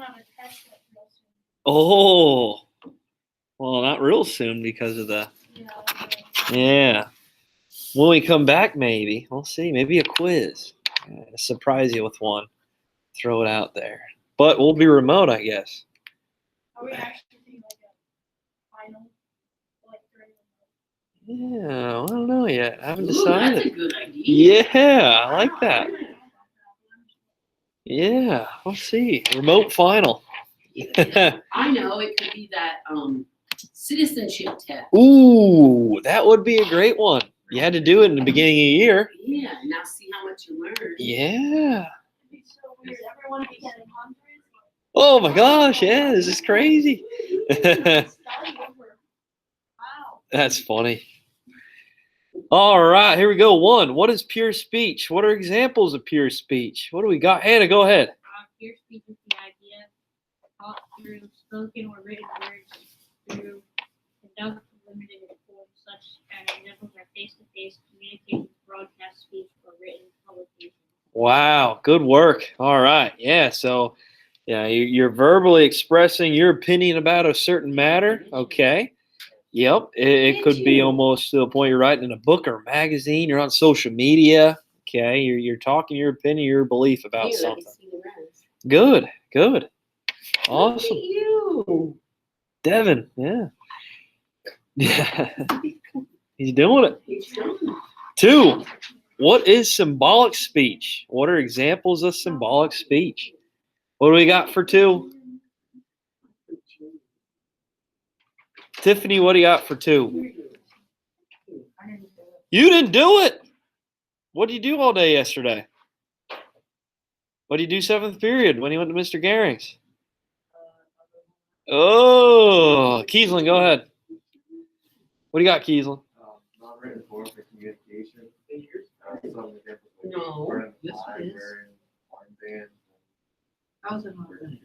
have a test real soon. Oh, well, not real soon because of the. Yeah. When we come back, maybe we'll see. Maybe a quiz. Surprise you with one. Throw it out there. But we'll be remote, I guess. Are we actually doing like a final, like Yeah, well, I don't know yet. I haven't Ooh, that's a decided. good idea. Yeah, I like that. Yeah, we'll see. Remote final. I know it could be that citizenship test. Ooh, that would be a great one. You had to do it in the beginning of the year. Yeah, now see how much you learn. Yeah. It'd be so weird. Everyone would be getting hundreds. Oh my gosh, yeah, this is crazy. Wow. That's funny. All right, here we go. One, what is pure speech? What are examples of pure speech? What do we got? Hannah, go ahead. Pure speech is the idea taught through spoken or written words through conduct limited forms such as examples are face-to-face communication, broadcast speech, or written publication. Wow, good work. All right, yeah, so yeah, you're verbally expressing your opinion about a certain matter. Okay. Yep, it could be almost to the point you're writing in a book or a magazine. You're on social media. Okay, you're talking your opinion, your belief about something. Good, good, awesome. You. Devin, yeah, yeah, he's doing it. Two, what is symbolic speech? What are examples of symbolic speech? What do we got for two? Tiffany, what do you got for two? You didn't do it. What did you do all day yesterday? What did you do seventh period when you went to Mr. Gehring's? Oh, Kiesling, go ahead. What do you got, Kiesling? Not written form for communication. No, yes it is. How's it not written?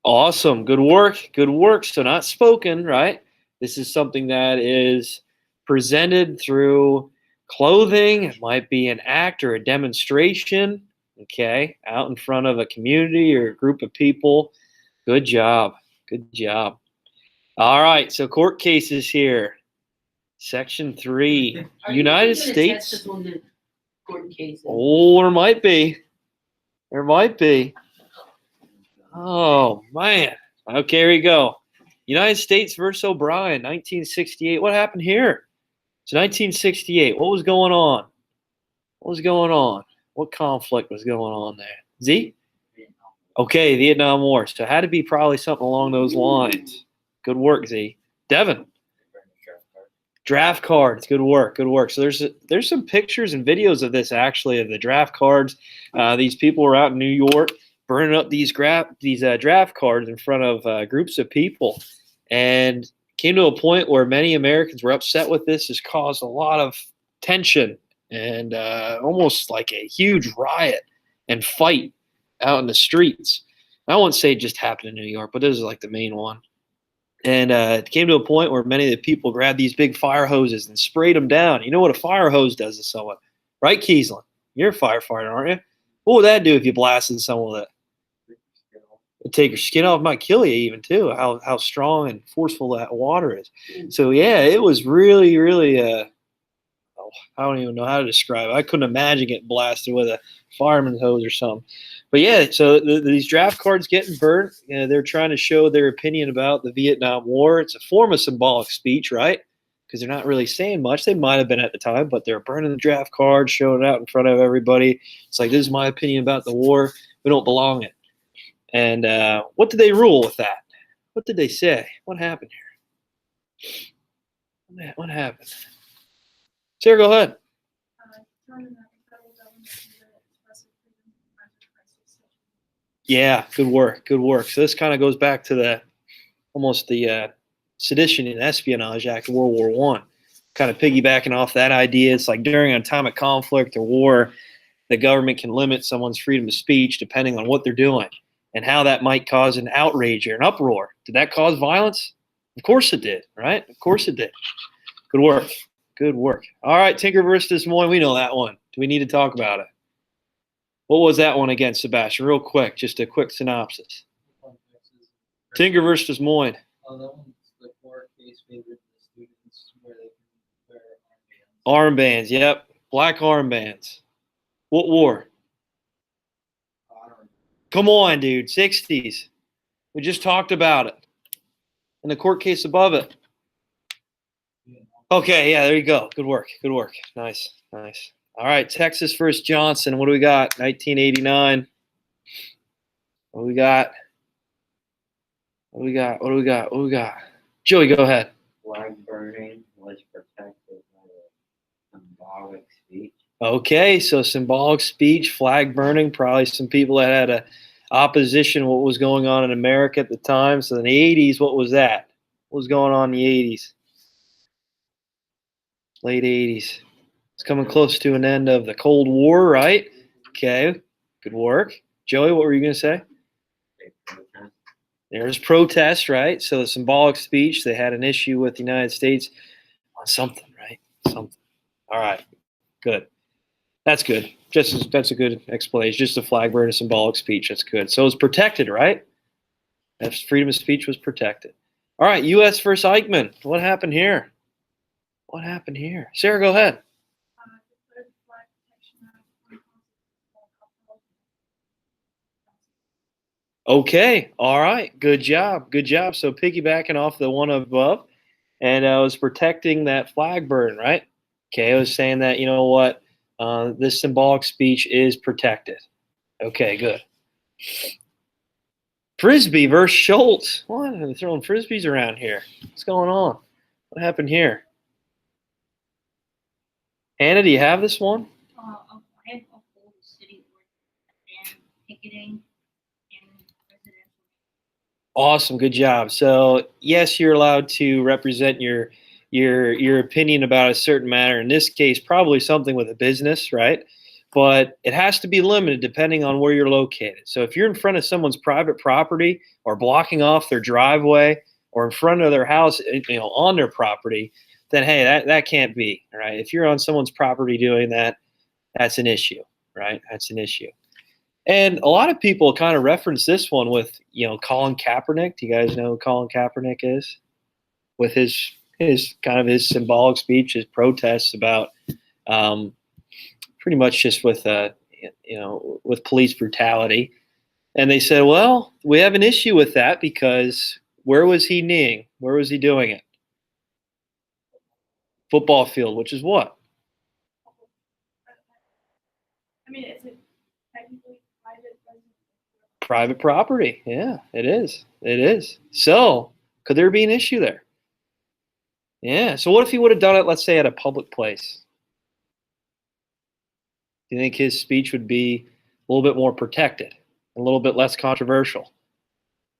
Awesome. Good work. Good work. So not spoken, right? This is something that is presented through clothing. It might be an act or a demonstration. Okay. Out in front of a community or a group of people. Good job. Good job. All right. So court cases here. Section 3. Are you United gonna test States. this on the court case? Oh, there might be. There might be. Oh, man. Okay, here we go. United States versus O'Brien, 1968. What happened here? It's 1968. What was going on? What was going on? What conflict was going on there? Z? Okay, Vietnam War. So it had to be probably something along those lines. Good work, Z. Devin? Draft cards. Good work. Good work. So there's some pictures and videos of this, actually, of the draft cards. These people were out in New York burning up these draft cards in front of groups of people, and came to a point where many Americans were upset with this. Has caused a lot of tension and almost like a huge riot and fight out in the streets. I won't say it just happened in New York, but this is like the main one. And it came to a point where many of the people grabbed these big fire hoses and sprayed them down. You know what a fire hose does to someone, right, Kiesling? You're a firefighter, aren't you? What would that do if you blasted someone with it? It'd take your skin off, might kill you even too. How strong and forceful that water is. So yeah, it was really, really. I don't even know how to describe it. I couldn't imagine getting blasted with a fireman's hose or something. But yeah, so these draft cards getting burnt. They're trying to show their opinion about the Vietnam War. It's a form of symbolic speech, right? Because they're not really saying much. They might have been at the time, but they're burning the draft cards, showing it out in front of everybody. It's like, this is my opinion about the war. We don't belong in it. And what did they rule with that? What did they say? What happened here? What happened? Sarah, go ahead. Yeah, good work. Good work. So this kind of goes back to the Sedition and Espionage Act of World War One, kind of piggybacking off that idea. It's like during an atomic conflict or war, the government can limit someone's freedom of speech depending on what they're doing and how that might cause an outrage or an uproar. Did that cause violence? Of course it did, right? Of course it did. Good work. Good work. All right, Tinker versus Des Moines. We know that one. Do we need to talk about it? What was that one against, Sebastian? Real quick, just a quick synopsis. Tinker versus Des Moines. Oh, that one's the court case favored the students where they can wear Armbands, armbands. yep. Black armbands. What war? I don't know. Come on, dude. 60s. We just talked about it. And the court case above it. Okay, yeah, there you go. Good work. Good work. Nice. Nice. All right, Texas versus Johnson. What do we got? 1989. What do we got? What do we got? What do we got? What do we got? Joey, go ahead. Flag burning was protected by the symbolic speech. Okay, so symbolic speech, flag burning, probably some people that had a opposition to what was going on in America at the time. So in the 80s, what was that? What was going on in the 80s? Late 80s. It's coming close to an end of the Cold War, right? Okay, good work. Joey, what were you going to say? They protest. There's protest, right? So the symbolic speech, they had an issue with the United States on something, right? Something. All right, good. That's good. That's a good explanation. Just a flag burn, a symbolic speech. That's good. So it's protected, right? That freedom of speech was protected. All right, U.S. versus Eichmann. What happened here? What happened here? Sarah, go ahead. Declared the Flag Protection Act unconstitutional. Okay. All right. Good job. Good job. So piggybacking off the one above, and I was protecting that flag burn, right? Okay. I was saying that, you know what? This symbolic speech is protected. Okay, good. Frisbee versus Schultz. What? They're throwing Frisbees around here. What's going on? What happened here? Hannah, do you have this one? I have a whole city and picketing and residential. Awesome, good job. So yes, you're allowed to represent your opinion about a certain matter. In this case, probably something with a business, right? But it has to be limited depending on where you're located. So if you're in front of someone's private property or blocking off their driveway or in front of their house, on their property, then hey, that can't be, right? If you're on someone's property doing that, that's an issue, right? That's an issue. And a lot of people kind of reference this one with, Colin Kaepernick. Do you guys know who Colin Kaepernick is? With his kind of his symbolic speech, his protests about pretty much just with with police brutality. And they said, well, we have an issue with that because where was he kneeling? Where was he doing it? Football field, which is what? I mean, is it technically private residence? Private property. Yeah, it is. It is. So could there be an issue there? Yeah. So what if he would have done it, let's say, at a public place? Do you think his speech would be a little bit more protected, a little bit less controversial?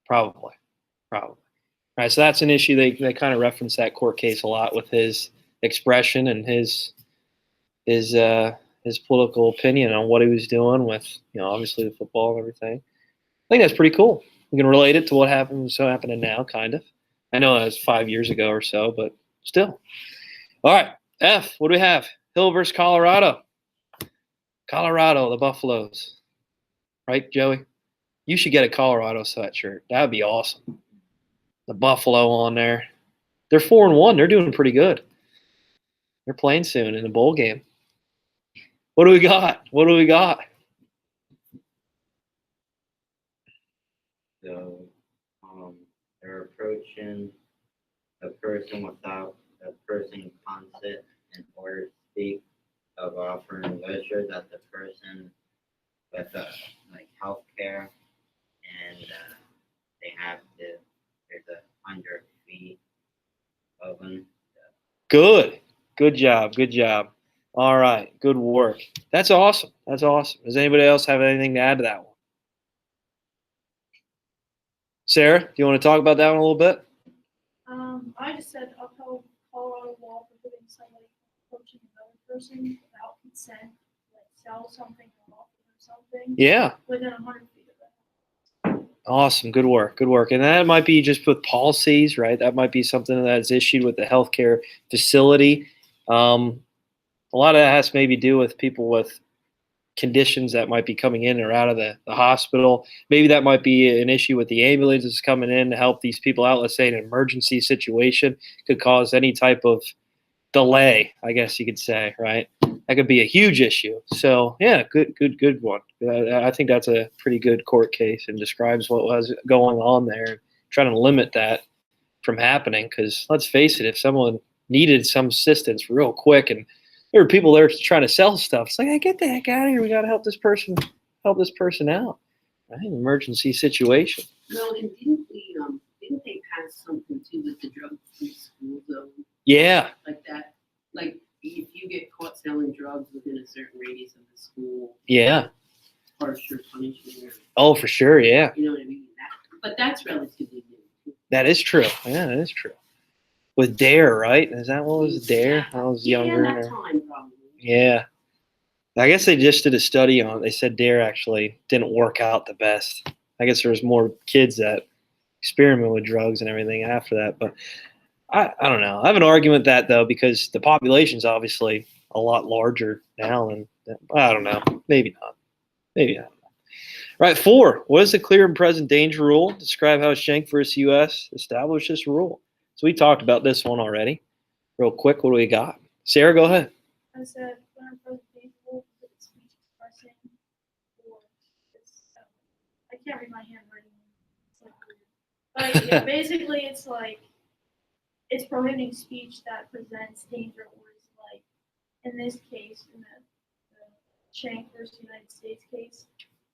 Probably. All right. So that's an issue. They kind of reference that court case a lot with his expression and his political opinion on what he was doing with, obviously the football and everything. I think that's pretty cool. You can relate it to what happened, so happening now, kind of. I know that was 5 years ago or so, but still. All right, F. What do we have? Hill versus Colorado. Colorado, the Buffaloes. Right, Joey? You should get a Colorado sweatshirt. That would be awesome. The Buffalo on there. They're 4-1. They're doing pretty good. They're playing soon in the bowl game. What do we got? What do we got? So they're approaching a person without a person consent in order to speak of offering leisure that the person with like health care and they have to, there's 100 feet of them. Good. Good job. Good job. All right. Good work. That's awesome. That's awesome. Does anybody else have anything to add to that one? Sarah, do you want to talk about that one a little bit? I just said upheld Colorado law prohibiting somebody from approaching another person without consent, like sell something or offer them something Yeah. within 100 feet of them. Awesome. Good work. Good work. And that might be just with policies, right? That might be something that's issued with the healthcare facility. A lot of that has to maybe do with people with conditions that might be coming in or out of the hospital. Maybe that might be an issue with the ambulances coming in to help these people out. Let's say an emergency situation could cause any type of delay, I guess you could say, right? That could be a huge issue. So yeah, good one. I think that's a pretty good court case and describes what was going on there, trying to limit that from happening. Because let's face it, if someone needed some assistance real quick and there were people there trying to sell stuff, it's like, hey, get the heck out of here. We got to help this person out. Right? Emergency situation. No, and didn't they pass something too with the drugs in school though? Yeah. Like that, like if you get caught selling drugs within a certain radius of the school, Yeah. harsher punishment. Oh, for sure. Yeah. You know what I mean? But that's relatively new. That is true. Yeah, that is true. With Dare, right? Is that what was Dare? I was younger. Yeah, that time probably. Yeah. I guess they just did a study on it. They said Dare actually didn't work out the best. I guess there was more kids that experiment with drugs and everything after that. But I don't know. I have an argument that, though, because the population's obviously a lot larger now. And I don't know. Maybe not. Maybe not. Right, 4. What is the clear and present danger rule? Describe how Schenck versus U.S. established this rule. So we talked about this one already. Real quick, what do we got? Sarah, go ahead. I said, clear and present danger rule for the speech expressing or it's, I can't read my handwriting. It's like weird. But yeah, basically, it's like it's prohibiting speech that presents danger or is like, in this case, in the Schenck versus United States case,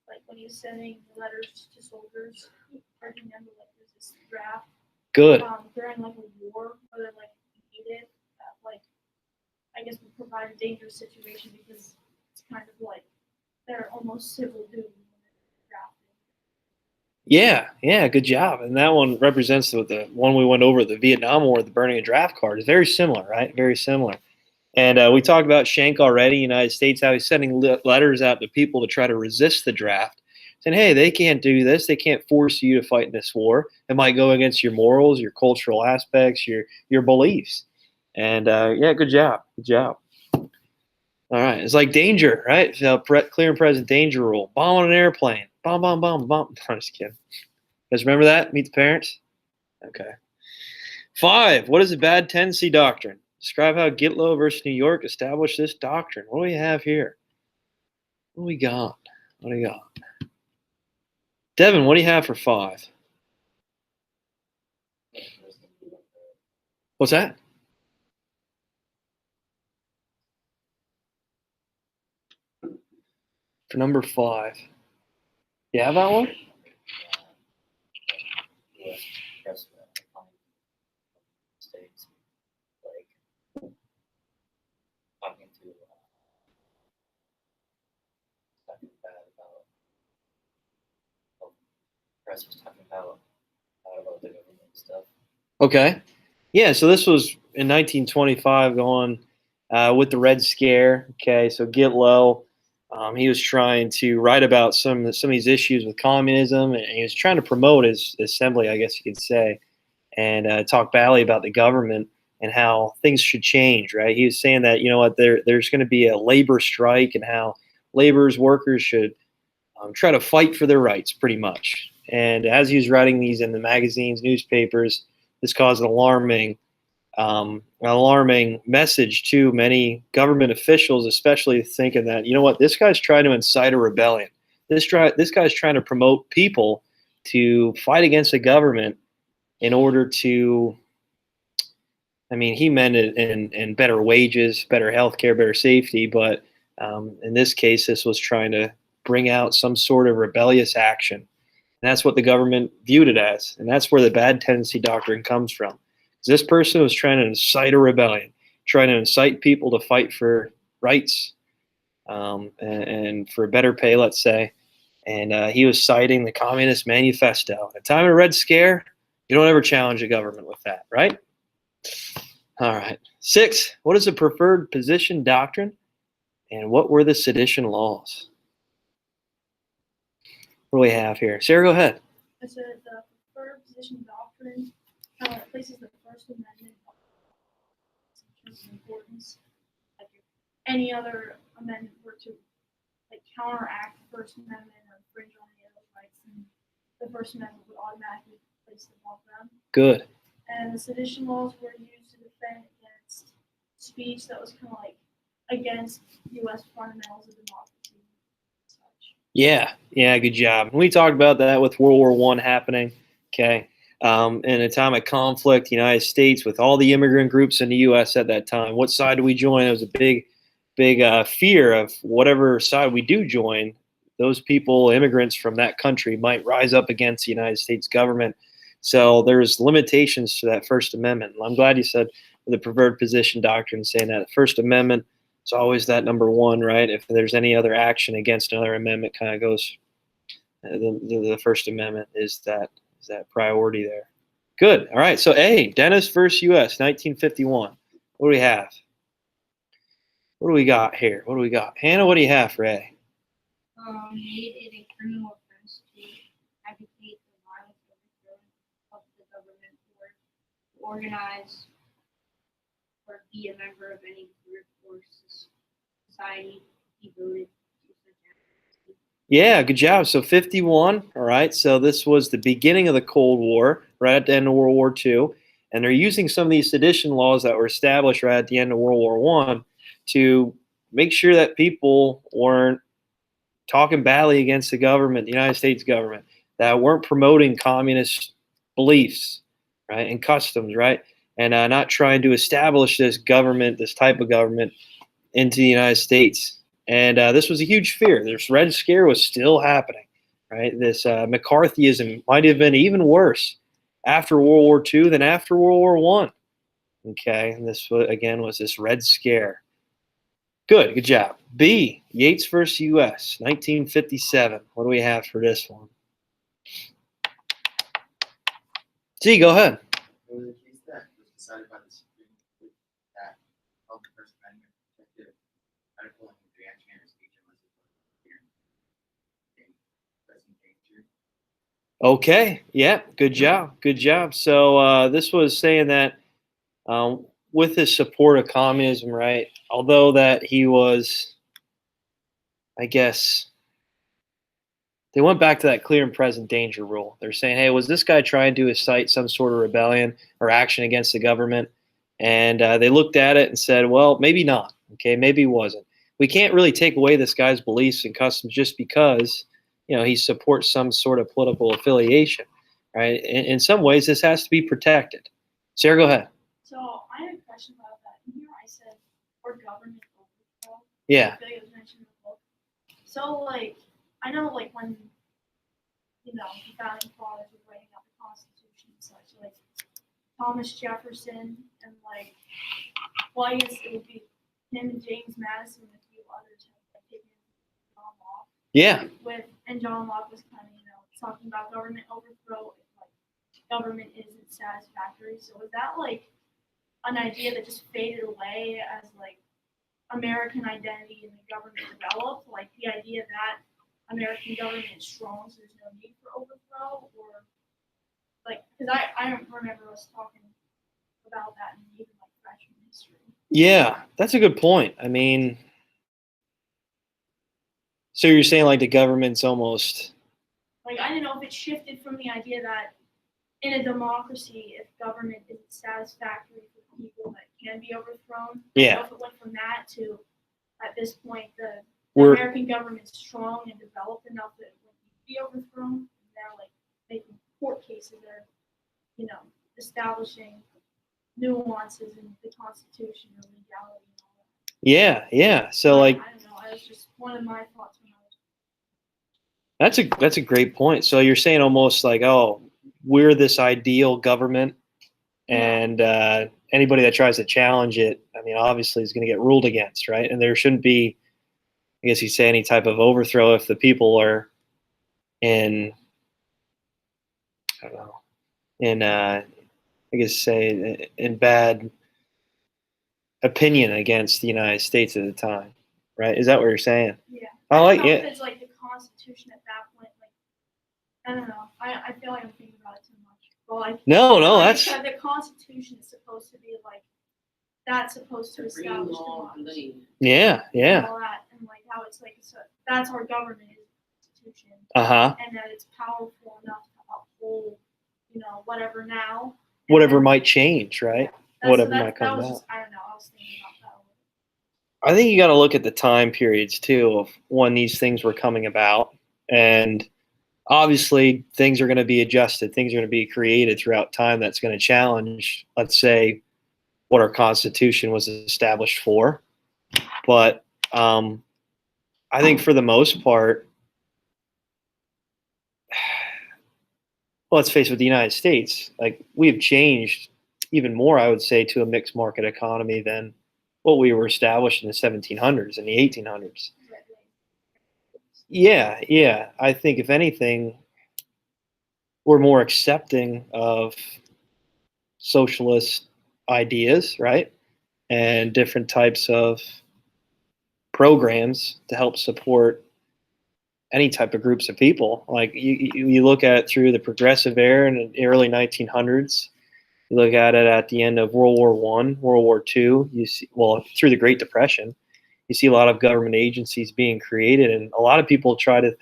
like when he was sending letters to soldiers, urging them to like resist the draft. Good. During like a war, whether like needed, like I guess would provide a dangerous situation because it's kind of like they're almost civil duty when they're drafted. Yeah, good job. And that one represents the one we went over, the Vietnam War, the burning a draft card. It's very similar, right? Very similar. And we talked about Schenck already, United States, how he's sending letters out to people to try to resist the draft, saying, hey, they can't do this. They can't force you to fight in this war. It might go against your morals, your cultural aspects, your beliefs. And yeah, good job. Good job. All right. It's like danger, right? So clear and present danger rule. Bomb on an airplane. Bomb, bomb, bomb, bomb. I'm just kidding. You guys remember that? Meet the Parents? Okay. 5. What is the bad tendency doctrine? Describe how Gitlow versus New York established this doctrine. What do we have here? What do we got? What do we got? Devin, what do you have for 5? What's that? For number 5. You have that one? Yeah, president of the States, like talking to talking bad about press was talking about the government and stuff. Okay. Yeah, so this was in 1925 going with the Red Scare. Okay, so Gitlow, he was trying to write about some of these issues with communism, and he was trying to promote his assembly, I guess you could say, and talk badly about the government and how things should change, right? He was saying that, you know what, there's going to be a labor strike and how workers should try to fight for their rights, pretty much. And as he was writing these in the magazines, newspapers, this caused an alarming message to many government officials, especially thinking that, you know what, this guy's trying to incite a rebellion. This guy's trying to promote people to fight against the government in order to, I mean, he meant it in better wages, better health care, better safety, but in this case, this was trying to bring out some sort of rebellious action. And that's what the government viewed it as. And that's where the bad tendency doctrine comes from. This person was trying to incite a rebellion, trying to incite people to fight for rights and for better pay, let's say. And he was citing the Communist Manifesto. At the time of the Red Scare, you don't ever challenge the government with that, right? All right. 6, what is the preferred position doctrine? And what were the sedition laws? What do we have here? Sarah, go ahead. I said the preferred position doctrine places the First Amendment in terms of importance. Like if any other amendment were to like counteract the First Amendment or infringe on any of those rights, and the First Amendment would automatically place them above them. Good. And the sedition laws were used to defend against speech that was kind of like against U.S. fundamentals of democracy and such. Yeah, yeah, good job. We talked about that with World War I happening. Okay, in a time of conflict, the United States with all the immigrant groups in the U.S. at that time. What side do we join? It was a big fear of whatever side we do join. Those people, immigrants from that country, might rise up against the United States government. So there's limitations to that First Amendment. I'm glad you said the preferred position doctrine, saying that the First Amendment is always that number one, right? If there's any other action against another amendment, kind of goes. The First Amendment is that priority there. Good. All right. So A, Dennis versus U.S. 1951. What do we have? What do we got here? What do we got? Hannah, what do you have for A? Made it a criminal offense to advocate the violence of the government or to organize or be a member of any group or society devoted to such activities. Yeah, good job. So 51. All right. So this was the beginning of the Cold War, right at the end of World War II. And they're using some of these sedition laws that were established right at the end of World War I to make sure that people weren't talking badly against the government, the United States government, that weren't promoting communist beliefs, right, and customs, right, and not trying to establish this government, this type of government, into the United States. And this was a huge fear. This Red Scare was still happening, right? This McCarthyism might have been even worse after World War II than after World War I. Okay, and this again was this Red Scare. Good job. B, Yates versus U.S., 1957. What do we have for this one? C, go ahead. It was a case that was decided by the Supreme Court that held the First Amendment protected medical and reaction or speech unless it was clear in present danger. Okay, yeah, good job. So this was saying that with his support of communism, right, although that he was, I guess, they went back to that clear and present danger rule. They're saying, hey, was this guy trying to incite some sort of rebellion or action against the government? And they looked at it and said, well, maybe not. Okay, maybe he wasn't. We can't really take away this guy's beliefs and customs just because, he supports some sort of political affiliation, right? In some ways, this has to be protected. Sarah, go ahead. So I have a question about that. In here I said, or government overthrow. Yeah. I feel like it was mentioned in the book. So, I know, when, the founding fathers were writing out the Constitution and such, Thomas Jefferson and, well, I guess it would be him and James Madison and a few others have, taken John Locke. Yeah. And John Locke was kind of, talking about government overthrow if, government isn't satisfactory. So is that, an idea that just faded away as, American identity and the government developed? The idea that American government is strong, so there's no need for overthrow? Or, because I don't remember us talking about that in even, freshman history. Yeah, that's a good point. I mean, so you're saying, the government's almost... I don't know if it shifted from the idea that in a democracy, if government isn't satisfactory for people, that can be overthrown. Yeah. So if it went from that to, at this point, the We're- American government's strong and developed enough that it wouldn't be overthrown, and they're making court cases that are, establishing nuances in the Constitution and legality and all that. Yeah. So I don't know. That was just one of my thoughts when I was. that's a great point. So you're saying almost oh, we're this ideal government, and anybody that tries to challenge it, I mean, obviously is going to get ruled against, right? And there shouldn't be, I guess you say, any type of overthrow if the people are in, I don't know, in I guess say in bad opinion against the United States at the time, right? Is that what you're saying? Yeah. I don't like know if it. it's the Constitution at that point. I don't know. I feel like I'm thinking about it too much. Well, No, that's because the Constitution is supposed to be that's supposed to Supreme establish law of the democracy land. yeah. and all that, and how it's like, so that's our government is an institution, Uh-huh. and that it's powerful enough to uphold, whatever now. And Whatever then- might change, right? That's- Whatever that- might come that was about. just, I don't know, I was thinking about that a little. I think you got to look at the time periods too of when these things were coming about, and obviously things are going to be adjusted, things are going to be created throughout time that's going to challenge, let's say, what our Constitution was established for. But I think for the most part, well, let's face it, with the United States, like we have changed even more, I would say, to a mixed market economy than what we were established in the 1700s and the 1800s. Yeah, yeah. I think if anything, we're more accepting of socialist ideas, right? And different types of programs to help support any type of groups of people. Like you look at it through the progressive era in the early 1900s. You look at it at the end of World War One, World War Two. You see, well, through the Great Depression, you see a lot of government agencies being created, and a lot of people try to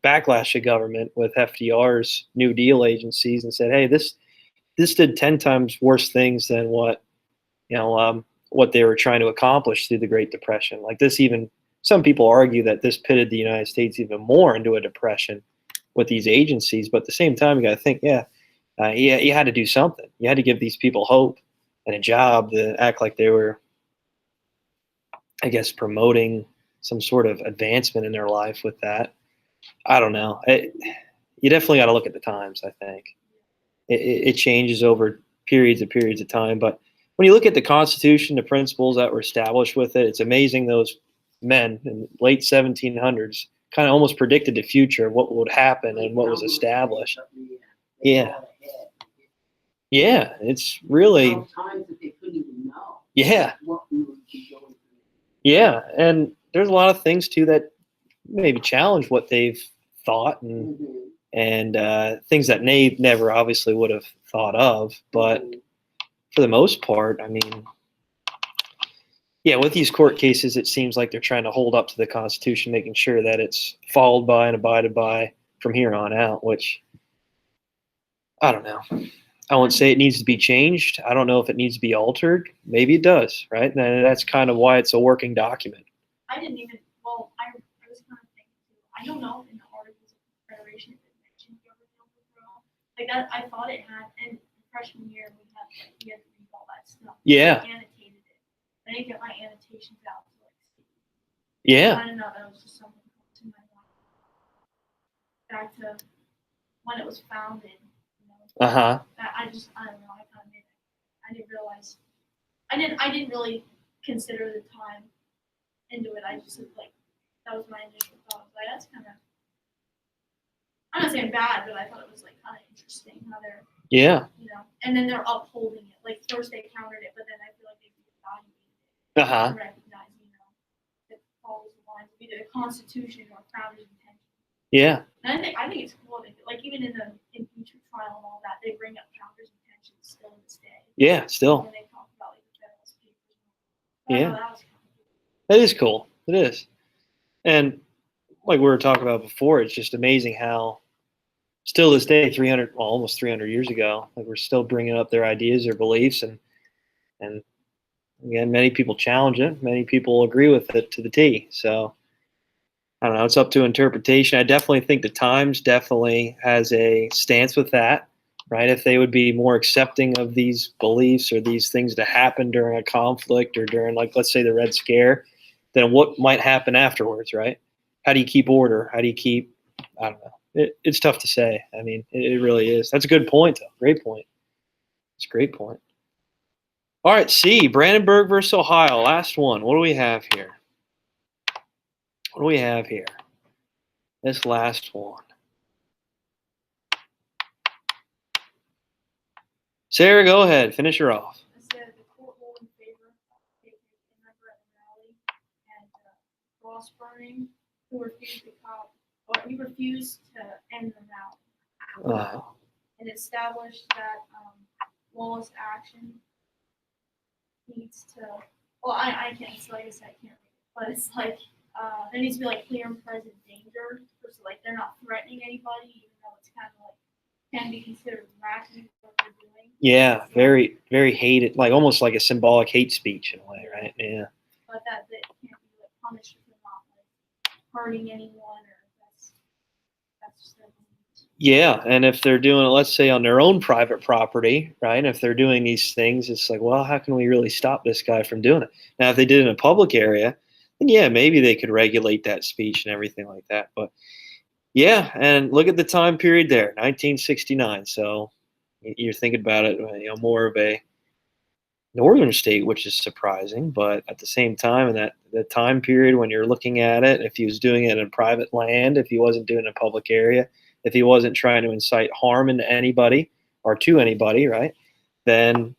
backlash the government with FDR's New Deal agencies and said, "Hey, this did 10 times worse things than what what they were trying to accomplish through the Great Depression." Like this, even some people argue that this pitted the United States even more into a depression with these agencies. But at the same time, you got to think, you had to do something. You had to give these people hope and a job to act like they were, I guess, promoting some sort of advancement in their life with that. I don't know. You definitely got to look at the times, I think. It changes over periods of time. But when you look at the Constitution, the principles that were established with it, it's amazing those men in the late 1700s kind of almost predicted the future of what would happen and what was established. Yeah. Yeah, it's really, Times that they couldn't even know yeah, what we would be going through. yeah. And there's a lot of things too that maybe challenge what they've thought and things that they never obviously would have thought of. But for the most part, I mean, yeah, with these court cases, it seems like they're trying to hold up to the Constitution, making sure that it's followed by and abided by from here on out, which I don't know. I won't say it needs to be changed. I don't know if it needs to be altered. Maybe it does, right? And that's kind of why it's a working document. I didn't even, well, I was kind of thinking too, I don't know if in the Articles of Confederation if it mentioned government overthrow. Like that, I thought it had, and freshman year we had to read all that stuff. Yeah. I annotated it. I didn't get my annotations out to see. Yeah. I don't know, that was just something to my mind. Back to when it was founded, Uh-huh. I don't know, I kind of made it. I didn't realize, I didn't really consider the time into it. I just like, that was my initial thought. I was like, that's kind of, I'm not saying bad, but I thought it was like kind of interesting how they're, Yeah. and then they're upholding it. Like first they countered it, but then I feel like they reevaluated it Uh-huh. to recognize, it follows the lines of either the Constitution or founders' intention. Yeah. And I think it's cool that, like, even in the impeachment trial and all that, they bring up founders' intentions still to this day. Yeah, still. When they talk about like the Federalist Papers. Yeah. That was kind of cool. That is cool. It is. And like we were talking about before, it's just amazing how still this day, almost 300 years ago, like we're still bringing up their ideas, their beliefs, and again, many people challenge it. Many people agree with it to the T. So I don't know. It's up to interpretation. I definitely think the Times definitely has a stance with that, right? If they would be more accepting of these beliefs or these things to happen during a conflict or during, like, let's say the Red Scare, then what might happen afterwards, right? How do you keep order? How do you keep, I don't know. It's tough to say. I mean, it really is. That's a good point, though. Great point. It's a great point. All right, C, Brandenburg versus Ohio. Last one. What do we have here? What do we have here? This last one. Sarah, go ahead. Finish her off. I said the court ruled in favor of taking a member at the rally and cross burning who refused to end the rally and established that lawless action needs to. Well, I can't. So like I said, I can't read it. but it's like, there needs to be like clear and present danger, so like they're not threatening anybody, even though it's kind of like, can be considered harassment what they're doing. Yeah, very, very hated, like almost like a symbolic hate speech in a way, right? Yeah. But that can't be like punished if they're not like hurting anyone or that's just their beliefs. Yeah, and if they're doing it, let's say on their own private property, right? If they're doing these things, it's like, well, how can we really stop this guy from doing it? Now, if they did it in a public area, then yeah, maybe they could regulate that speech and everything like that. But yeah, and look at the time period there, 1969. So you're thinking about it, more of a northern state, which is surprising, but at the same time, in that time period when you're looking at it, if he was doing it in private land, if he wasn't doing it in a public area, if he wasn't trying to incite harm into anybody or to anybody, right? Then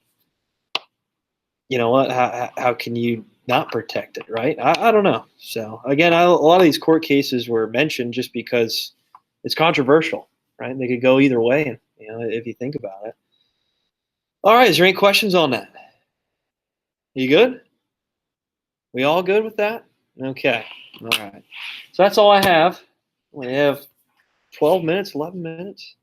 you know what? How can you not protect it, right? I don't know. So again, a lot of these court cases were mentioned just because it's controversial, right? They could go either way, and if you think about it. All right, is there any questions on that? You good? We all good with that? Okay. All right. So that's all I have. We have 12 minutes, 11 minutes.